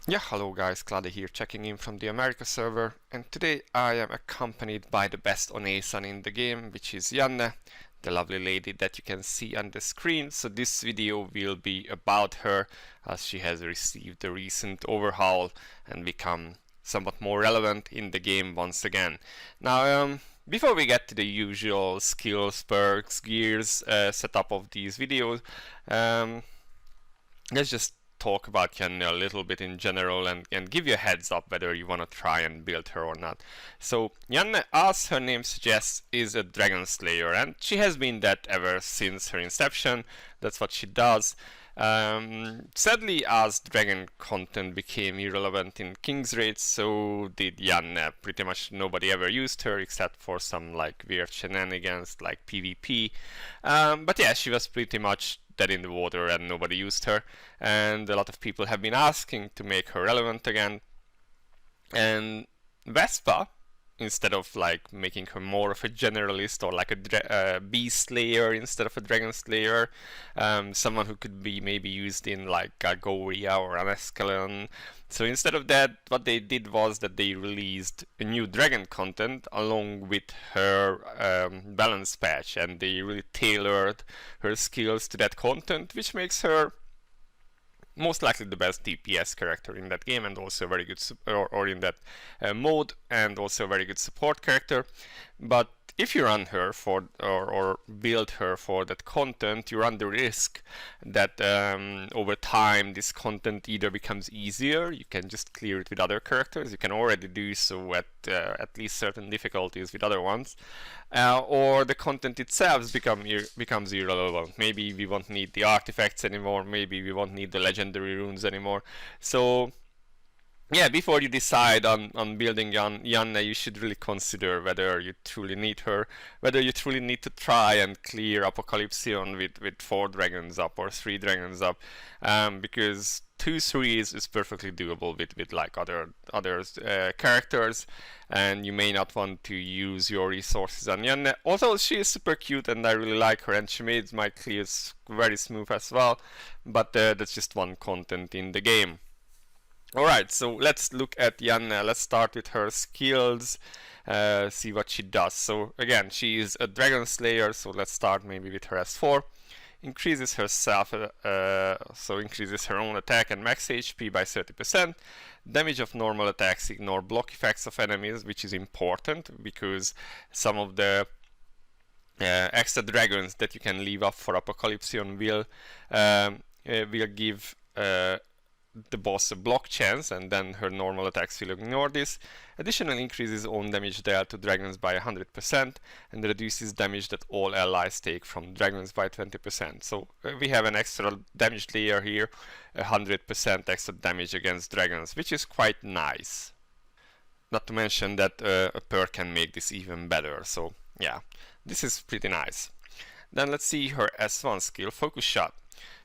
Yeah, hello guys, Cloudie here, checking in from the America server, and today I am accompanied by the best Onee-san in the game, which is Yanne, the lovely lady that you can see on the screen. So this video will be about her, as she has received a recent overhaul and become somewhat more relevant in the game once again. Now, before we get to the usual skills, perks, gears setup of these videos, let's just talk about Yanne a little bit in general and give you a heads up whether you want to try and build her or not. So Yanne, as her name suggests, is a dragon slayer, and she has been that ever since her inception. That's what she does. Sadly, as dragon content became irrelevant in 킹스레이드, so did Yanne. Pretty much nobody ever used her except for some like weird shenanigans like PvP. But yeah, she was pretty much dead in the water and nobody used her, and a lot of people have been asking to make her relevant again. And Vespa, instead of like making her more of a generalist or like a beast slayer instead of a dragon slayer, someone who could be maybe used in like Gargoria or an Escalon. So instead of that, what they did was that they released a new dragon content along with her balance patch, and they really tailored her skills to that content, which makes her most likely the best DPS character in that game, and also a very good or in that mode, and also a very good support character. But if you run her for or build her for that content, you run the risk that over time this content either becomes easier, you can just clear it with other characters, you can already do so at least certain difficulties with other ones, or the content itself becomes irrelevant. Maybe we won't need the artifacts anymore, maybe we won't need the legendary runes anymore. So yeah, before you decide on building Yanne, you should really consider whether you truly need her, whether you truly need to try and clear Apocalypsion with 4 dragons up or 3 dragons up, because 2-3 is perfectly doable with like other characters, and you may not want to use your resources on Yanne. Although she is super cute and I really like her, and she made my clears very smooth as well, but that's just one content in the game. Alright, so let's look at Yanne. Let's start with her skills, see what she does. So again, she is a dragon slayer, so let's start maybe with her S4. Increases herself, so increases her own attack and max HP by 30%. Damage of normal attacks ignore block effects of enemies, which is important because some of the extra dragons that you can leave up for Apocalypsion will give the boss a block chance, and then her normal attacks will ignore this. Additionally, increases own damage dealt to dragons by 100% and reduces damage that all allies take from dragons by 20%. So we have an extra damage layer here, 100% extra damage against dragons, which is quite nice. Not to mention that a perk can make this even better, so yeah, this is pretty nice. Then let's see her S1 skill, Focus Shot.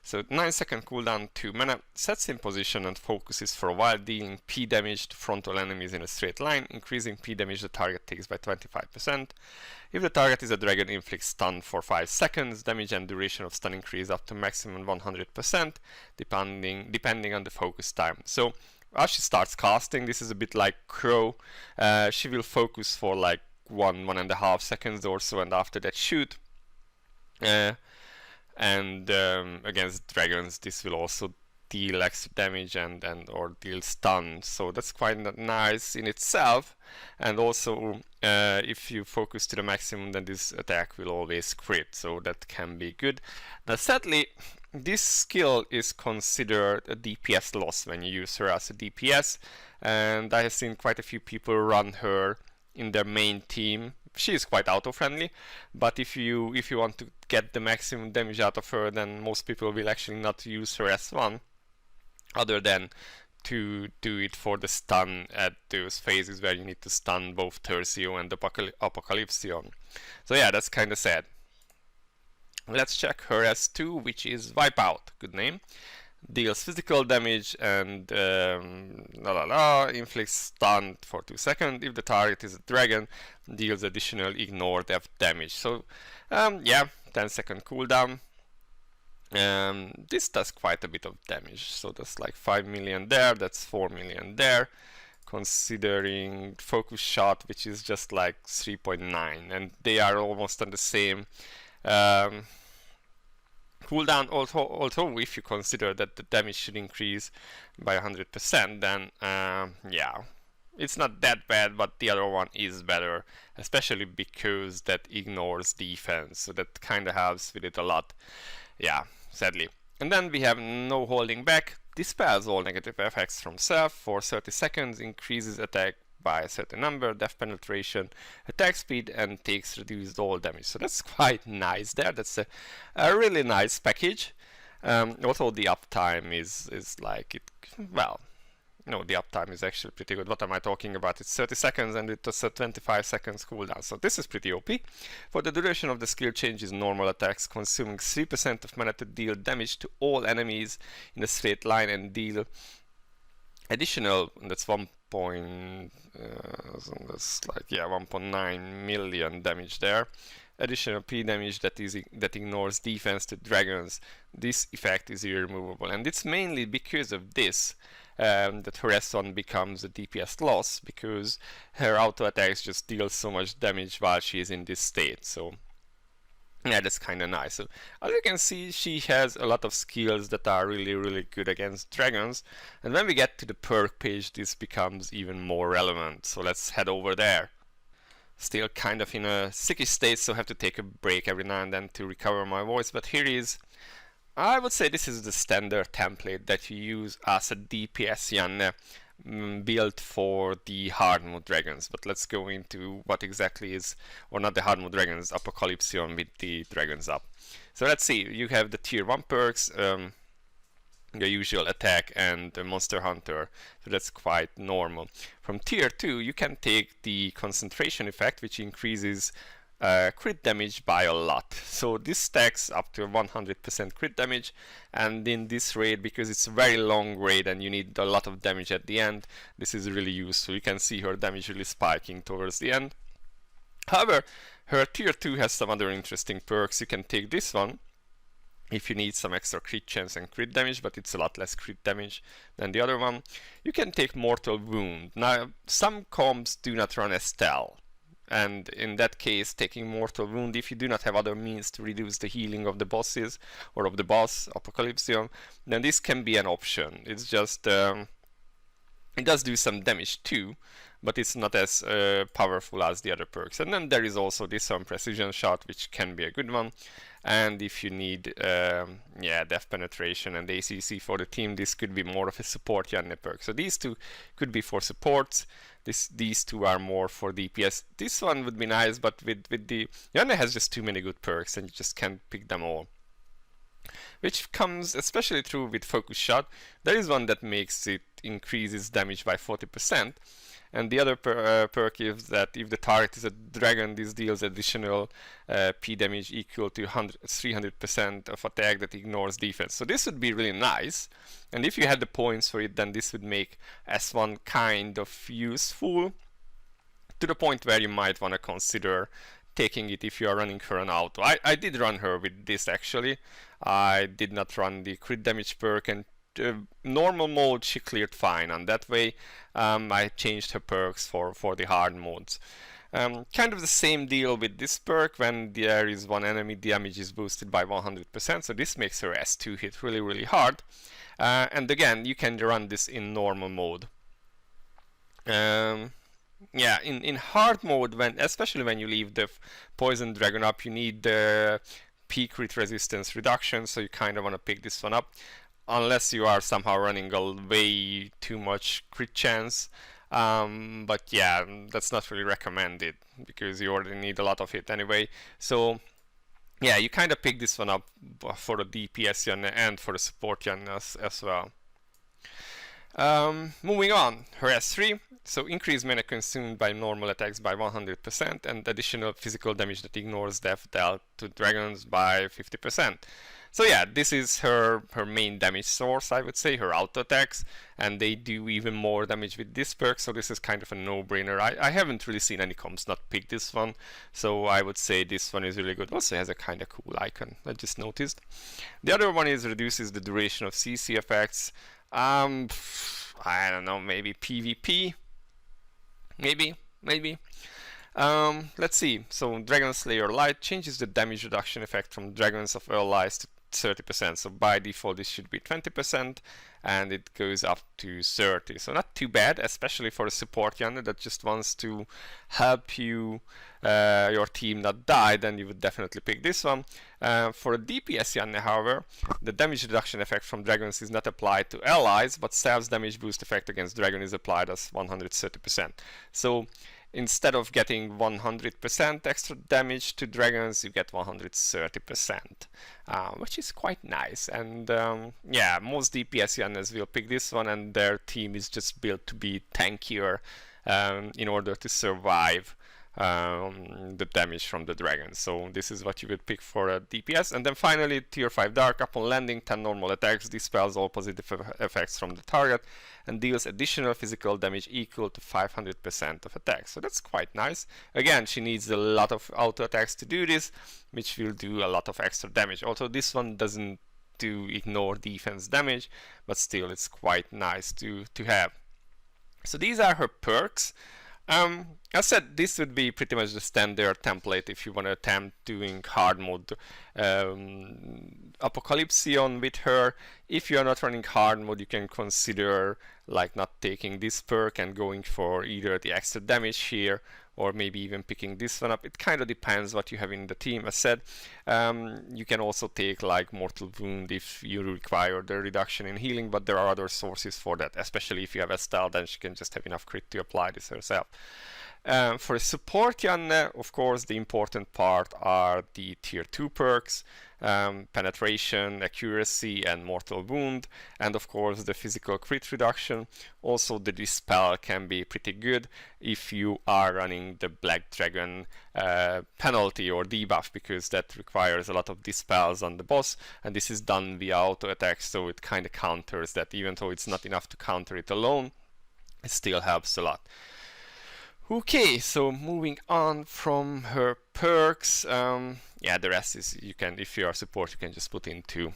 So 9-second cooldown, 2 mana, sets in position and focuses for a while, dealing P damage to frontal enemies in a straight line, increasing P damage the target takes by 25%. If the target is a dragon, inflicts stun for 5 seconds, damage and duration of stun increase up to maximum 100%, depending on the focus time. So as she starts casting, this is a bit like Crow, she will focus for like 1.5 seconds or so, and after that shoot. And against dragons this will also deal extra damage and or deal stun, so that's quite nice in itself. And also if you focus to the maximum, then this attack will always crit, so that can be good. Now sadly, this skill is considered a DPS loss when you use her as a DPS, and I have seen quite a few people run her in their main team. She is quite auto-friendly, but if you want to get the maximum damage out of her, then most people will actually not use her S1, other than to do it for the stun at those phases where you need to stun both Tercio and Apocalypsion. So yeah, that's kinda sad. Let's check her S2, which is Wipeout, good name. Deals physical damage and inflicts stun for 2 seconds. If the target is a dragon, deals additional ignore death damage. So yeah, 10-second cooldown. This does quite a bit of damage, so that's like 5 million there, that's 4 million there, considering focus shot, which is just like 3.9, and they are almost on the same cooldown. Although if you consider that the damage should increase by 100%, then yeah, it's not that bad, but the other one is better, especially because that ignores defense, so that kind of helps with it a lot. Yeah, sadly. And then we have no holding back, dispels all negative effects from self for 30 seconds, increases attack by a certain number, death penetration, attack speed, and takes reduced all damage. So that's quite nice there. That's a really nice package. Also the uptime is like it, well, no, the uptime is actually pretty good. What am I talking about? It's 30 seconds and it does a 25 seconds cooldown. So this is pretty OP. For the duration of the skill changes, normal attacks consuming 3% of mana to deal damage to all enemies in a straight line and deal additional, that's 1.9 million damage there. Additional P damage that ignores defense to dragons. This effect is irremovable, and it's mainly because of this that her S1 becomes a DPS loss, because her auto attacks just deal so much damage while she is in this state. So yeah, that's kind of nice. So as you can see, she has a lot of skills that are really good against dragons, and when we get to the perk page, this becomes even more relevant. So let's head over there. Still kind of in a sicky state, so I have to take a break every now and then to recover my voice, but here is, I would say this is the standard template that you use as a DPS Yanne built for the hard mode dragons. But let's go into what exactly is, or not the hard mode dragons, Apocalypsion with the dragons up. So let's see, you have the tier 1 perks, the usual attack and the monster hunter, so that's quite normal. From tier 2 you can take the concentration effect, which increases crit damage by a lot. So this stacks up to 100% crit damage, and in this raid, because it's a very long raid and you need a lot of damage at the end, this is really useful. You can see her damage really spiking towards the end. However, her tier 2 has some other interesting perks. You can take this one if you need some extra crit chance and crit damage, but it's a lot less crit damage than the other one. You can take Mortal Wound. Now, some comps do not run Estelle, and in that case, taking Mortal Wound, if you do not have other means to reduce the healing of the bosses, or of the boss, Apocalypsion, then this can be an option. It's just, it does do some damage too, but it's not as powerful as the other perks. And then there is also this one, Precision Shot, which can be a good one. And if you need death penetration and ACC for the team, this could be more of a support Yanne perk. So these two could be for supports. These two are more for DPS. This one would be nice, but with the Yanne has just too many good perks and you just can't pick them all. Which comes especially true with Focus Shot. There is one that makes it increases damage by 40%. And the other perk is that if the target is a dragon, this deals additional P damage equal to 300% of attack that ignores defense. So this would be really nice. And if you had the points for it, then this would make S1 kind of useful, to the point where you might want to consider taking it if you are running her on auto. I did run her with this actually. I did not run the crit damage perk, and normal mode she cleared fine, and that way I changed her perks for the hard modes. Kind of the same deal with this perk. When there is one enemy, damage is boosted by 100%, so this makes her S2 hit really hard. And again, you can run this in normal mode. Yeah, in hard mode, especially when you leave the poison dragon up, you need the P crit resistance reduction, so you kind of want to pick this one up. Unless you are somehow running a way too much crit chance, but yeah, that's not really recommended because you already need a lot of it anyway. So yeah, you kind of pick this one up for the DPS Yanne and for the support Yanne as well. Moving on, her S3, so increase mana consumed by normal attacks by 100% and additional physical damage that ignores death dealt to dragons by 50%. So yeah, this is her main damage source, I would say, her auto attacks, and they do even more damage with this perk, so this is kind of a no-brainer. I haven't really seen any comps not pick this one, so I would say this one is really good. Also has a kind of cool icon, I just noticed. The other one is reduces the duration of CC effects. I don't know, maybe PvP? Maybe. Let's see. So Dragon Slayer Light changes the damage reduction effect from dragons of allies to 30%. So by default this should be 20%, and it goes up to 30. So not too bad, especially for a support Yanne that just wants to help you your team not die. Then you would definitely pick this one. For a DPS Yanne, however, the damage reduction effect from dragons is not applied to allies, but Salve's damage boost effect against dragon is applied as 130%. So instead of getting 100% extra damage to dragons, you get 130%, which is quite nice. And yeah, most DPS Yannes will pick this one, and their team is just built to be tankier in order to survive the damage from the dragon. So this is what you would pick for a DPS. And then finally, tier 5 Dark. Upon landing, 10 normal attacks dispels all positive effects from the target and deals additional physical damage equal to 500% of attacks. So that's quite nice. Again, she needs a lot of auto attacks to do this, which will do a lot of extra damage. Also, this one doesn't do ignore defense damage, but still it's quite nice to have. So these are her perks. As I said, this would be pretty much the standard template if you want to attempt doing hard mode Apocalypsion with her. If you are not running hard mode, you can consider like not taking this perk and going for either the extra damage here, or maybe even picking this one up. It kind of depends what you have in the team. As said, you can also take like Mortal Wound if you require the reduction in healing, but there are other sources for that, especially if you have Estelle, then she can just have enough crit to apply this herself. For support Yanne, of course, the important part are the tier 2 perks, penetration, accuracy, and mortal wound, and of course the physical crit reduction. Also the dispel can be pretty good if you are running the Black Dragon penalty or debuff, because that requires a lot of dispels on the boss, and this is done via auto attack, so it kind of counters that. Even though it's not enough to counter it alone, it still helps a lot. Okay, so moving on from her perks, yeah, the rest is, you can, if you are support, you can just put into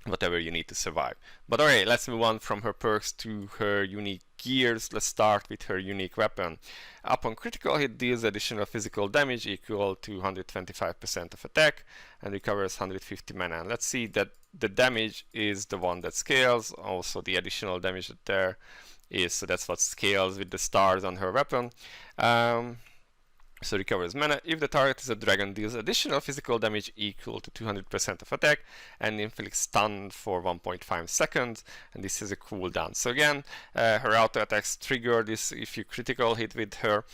whatever you need to survive. But alright, let's move on from her perks to her unique gears. Let's start with her unique weapon. Upon critical hit, deals additional physical damage equal to 125% of attack and recovers 150 mana. And let's see that the damage is the one that scales, also the additional damage that there is, so that's what scales with the stars on her weapon. So recovers mana. If the target is a dragon, deals additional physical damage equal to 200% of attack and inflicts stun for 1.5 seconds, and this is a cooldown. So again, her auto attacks trigger this if you critical hit with her.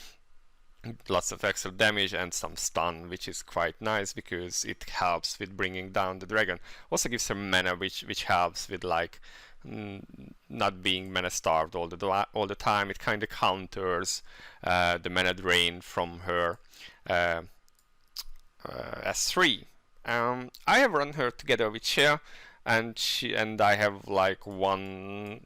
Lots of extra damage and some stun, which is quite nice because it helps with bringing down the dragon. Also gives her mana, which helps with like not being mana starved all the time. It kind of counters the mana drain from her S3. I have run her together with Shea, and I have like one,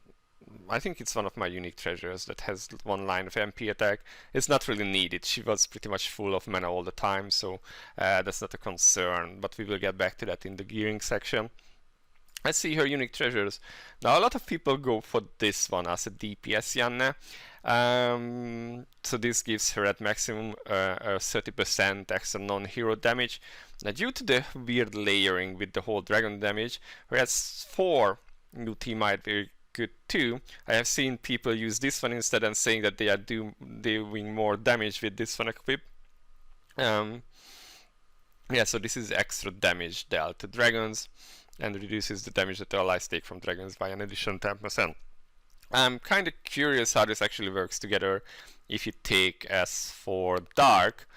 I think it's one of my unique treasures that has one line of MP attack. It's not really needed. She was pretty much full of mana all the time, so that's not a concern, but we will get back to that in the gearing section. Let's see her unique treasures. Now a lot of people go for this one as a DPS Yanne. So this gives her at maximum 30% extra non-hero damage. Now due to the weird layering with the whole dragon damage, whereas 4 new team might be good too. I have seen people use this one instead and saying that they are doing more damage with this one equipped. Yeah, so this is extra damage dealt to dragons and reduces the damage that the allies take from dragons by an additional 10%. I'm kind of curious how this actually works together. If you take S4 Dark,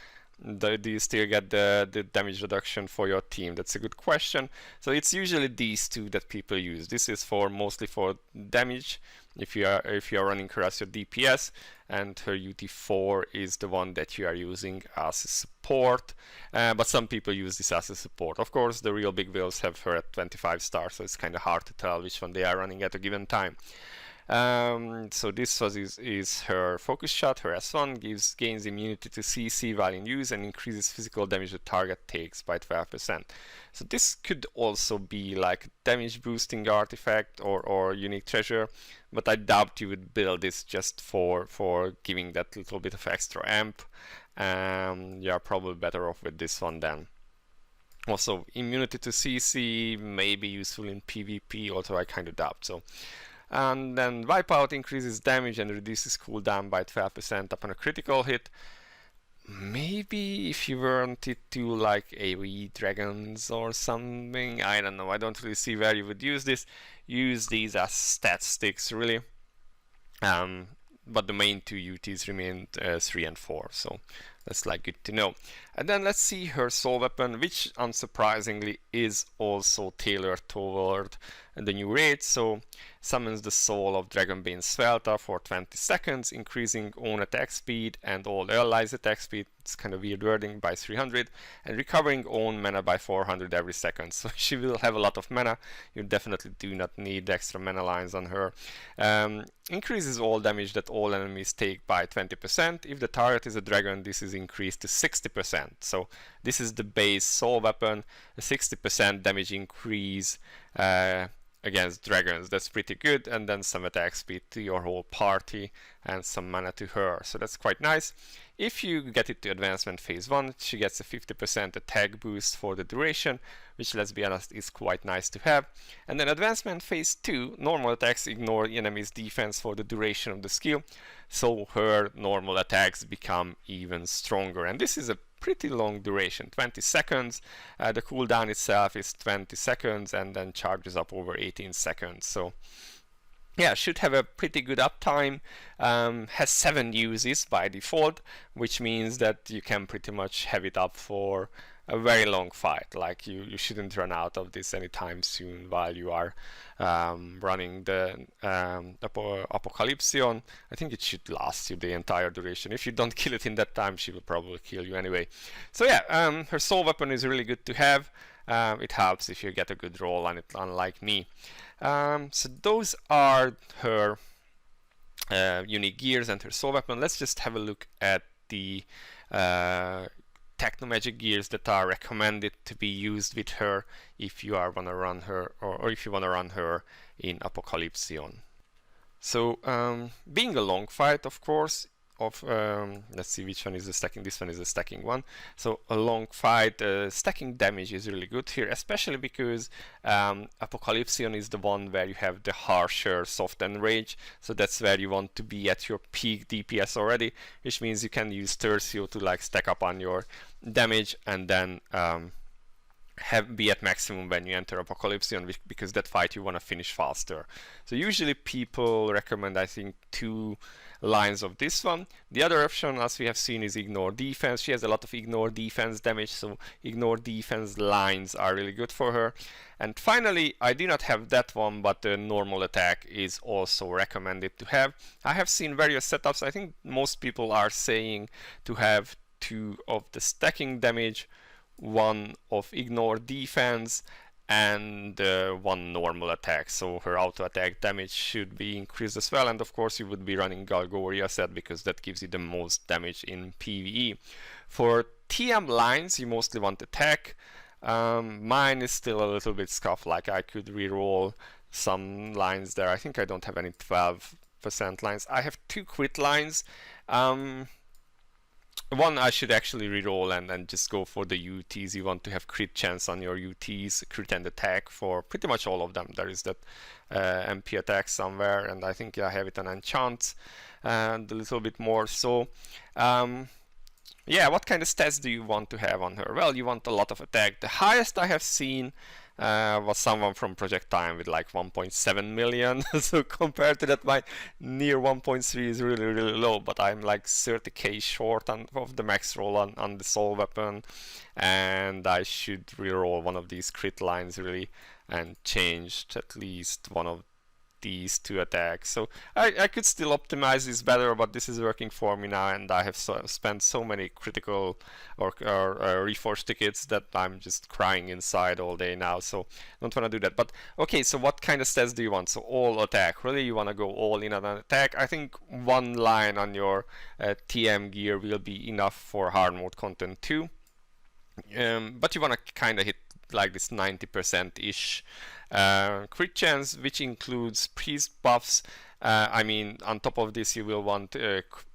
do you still get the damage reduction for your team? That's a good question. So it's usually these two that people use. This is mostly for damage if you are running her as your DPS, and her UT4 is the one that you are using as a support. But some people use this as a support. Of course, the real big whales have her at 25 stars, so it's kind of hard to tell which one they are running at a given time. So this is her focus shot. Her S1 gains immunity to CC while in use and increases physical damage the target takes by 12%. So this could also be like a damage boosting artifact or unique treasure, but I doubt you would build this just for giving that little bit of extra amp. You are probably better off with this one then. Also, immunity to CC may be useful in PvP, although I kind of doubt so. And then Wipeout increases damage and reduces cooldown by 12% upon a critical hit. Maybe if you wanted to like AoE dragons or something, I don't know. I don't really see where you would use this. Use these as stat sticks really. But the main two UTs remain 3 and 4, so that's like good to know. And then let's see her soul weapon, which unsurprisingly is also tailored toward the new raid. So summons the soul of Dragonbane Svelta for 20 seconds, increasing own attack speed and all allies attack speed. It's kind of weird wording, by 300, and recovering own mana by 400 every second. So she will have a lot of mana. You definitely do not need extra mana lines on her. Increases all damage that all enemies take by 20%. If the target is a dragon, this is increased to 60%. So this is the base soul weapon, a 60% damage increase against dragons. That's pretty good, and then some attack speed to your whole party and some mana to her, so that's quite nice. If you get it to advancement phase 1, she gets a 50% attack boost for the duration, which, let's be honest, is quite nice to have. And then advancement phase 2, normal attacks ignore enemy's defense for the duration of the skill, so her normal attacks become even stronger, and this is a pretty long duration, 20 seconds. The cooldown itself is 20 seconds and then charges up over 18 seconds. So yeah, should have a pretty good uptime. Has 7 uses by default, which means that you can pretty much have it up for a very long fight. Like you shouldn't run out of this anytime soon while you are running the Apocalypsion. I think it should last you the entire duration. If you don't kill it in that time, she will probably kill you anyway. So yeah, her soul weapon is really good to have. It helps if you get a good roll on it, unlike me. So those are her unique gears and her soul weapon. Let's just have a look at the Techno magic gears that are recommended to be used with her if you are wanna run her, or if you wanna run her in Apocalypsion. So being a long fight, of course, let's see which one is the stacking. This one is the stacking one. So a long fight, stacking damage is really good here, especially because Apocalypsion is the one where you have the harsher soft enrage, so that's where you want to be at your peak DPS already, which means you can use Tercio to like stack up on your damage and then be at maximum when you enter Apocalypsion, because that fight you want to finish faster. So usually people recommend, I think, 2 lines of this one. The other option, as we have seen, is ignore defense. She has a lot of ignore defense damage, so ignore defense lines are really good for her. And finally, I do not have that one, but the normal attack is also recommended to have. I have seen various setups. I think most people are saying to have 2 of the stacking damage, 1 of ignore defense, and 1 normal attack. So her auto attack damage should be increased as well, and of course you would be running Galgoria set because that gives you the most damage in PvE. For TM lines you mostly want attack. Mine is still a little bit scuffed, like I could reroll some lines there. I think I don't have any 12% lines. I have 2 crit lines. One I should actually reroll and then just go for the UTs. You want to have crit chance on your UTs, crit and attack for pretty much all of them. There is that MP attack somewhere, and I think I have it on enchant and a little bit more. So yeah, what kind of stats do you want to have on her? Well, you want a lot of attack. The highest I have seen was someone from Project Time with like 1.7 million. So compared to that, my near 1.3 is really, really low, but I'm like 30k short of the max roll on the soul weapon, and I should reroll one of these crit lines really and change at least one of these two attacks. So I could still optimize this better, but this is working for me now, and I have spent so many critical or reforged tickets that I'm just crying inside all day now, so don't want to do that. But okay, so what kind of stats do you want? So all attack. Really, you want to go all in on an attack? I think one line on your TM gear will be enough for hard mode content too. But you want to kind of hit like this 90%-ish crit chance, which includes priest buffs. I mean, on top of this, you will want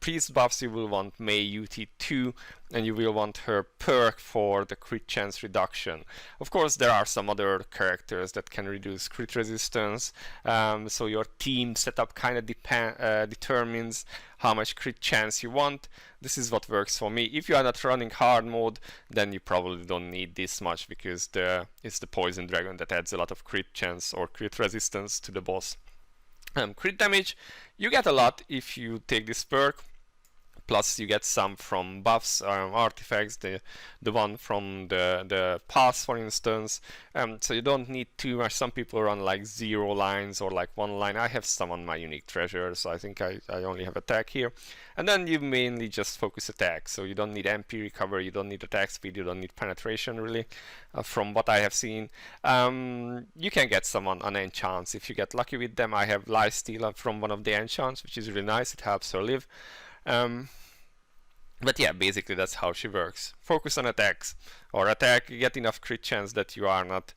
priest buffs, you will want Mei UT2, and you will want her perk for the crit chance reduction. Of course, there are some other characters that can reduce crit resistance, so your team setup kind of determines how much crit chance you want. This is what works for me. If you are not running hard mode, then you probably don't need this much, because it's the poison dragon that adds a lot of crit chance or crit resistance to the boss. Crit damage, you get a lot if you take this perk, plus you get some from buffs, artifacts, the one from the pass, for instance. So you don't need too much. Some people run like 0 lines or like 1 line. I have some on my unique treasure, so I think I only have attack here. And then you mainly just focus attack, so you don't need MP recovery, you don't need attack speed, you don't need penetration really, from what I have seen. You can get some on enchants if you get lucky with them. I have lifesteal from one of the enchants, which is really nice, it helps her live. But yeah, basically that's how she works. Focus on attacks, or attack, get enough crit chance that you are not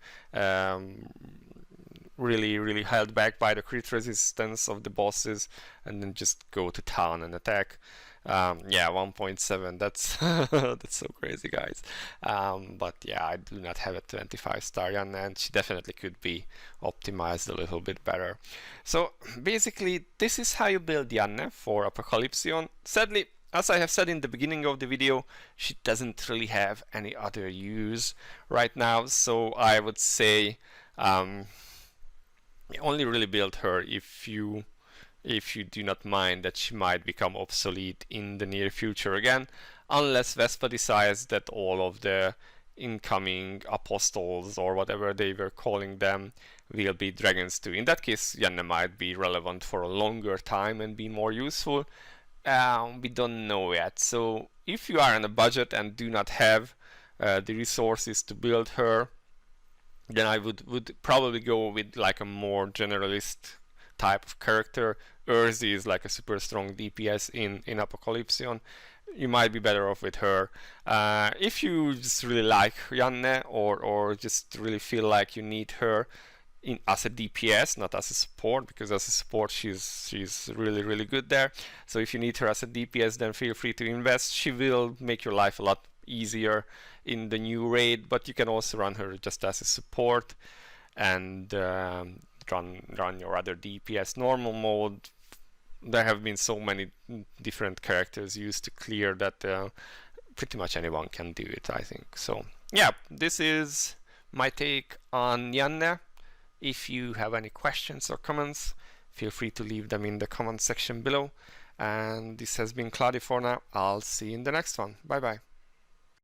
really held back by the crit resistance of the bosses, and then just go to town and attack. Yeah, 1.7, that's that's so crazy, guys. But yeah, I do not have a 25-star Yanne, and she definitely could be optimized a little bit better. So basically, this is how you build Yanne for Apocalypsion. Sadly, as I have said in the beginning of the video, she doesn't really have any other use right now, so I would say only really build her if you do not mind that she might become obsolete in the near future again, unless Vespa decides that all of the incoming apostles, or whatever they were calling them, will be dragons too. In that case, Yanne might be relevant for a longer time and be more useful. We don't know yet. So if you are on a budget and do not have the resources to build her, then I would probably go with like a more generalist type of character. Urzi is like a super strong DPS in Apocalypsion. You might be better off with her. If you just really like Yanne, or just really feel like you need her as a DPS, not as a support, because as a support she's really good there. So if you need her as a DPS, then feel free to invest. She will make your life a lot easier in the new raid, but you can also run her just as a support, and run your other DPS normal mode. There have been so many different characters used to clear that pretty much anyone can do it, I think. So yeah, this is my take on Yanne. If you have any questions or comments, feel free to leave them in the comment section below. And this has been Cloudie for now. I'll see you in the next one. Bye bye.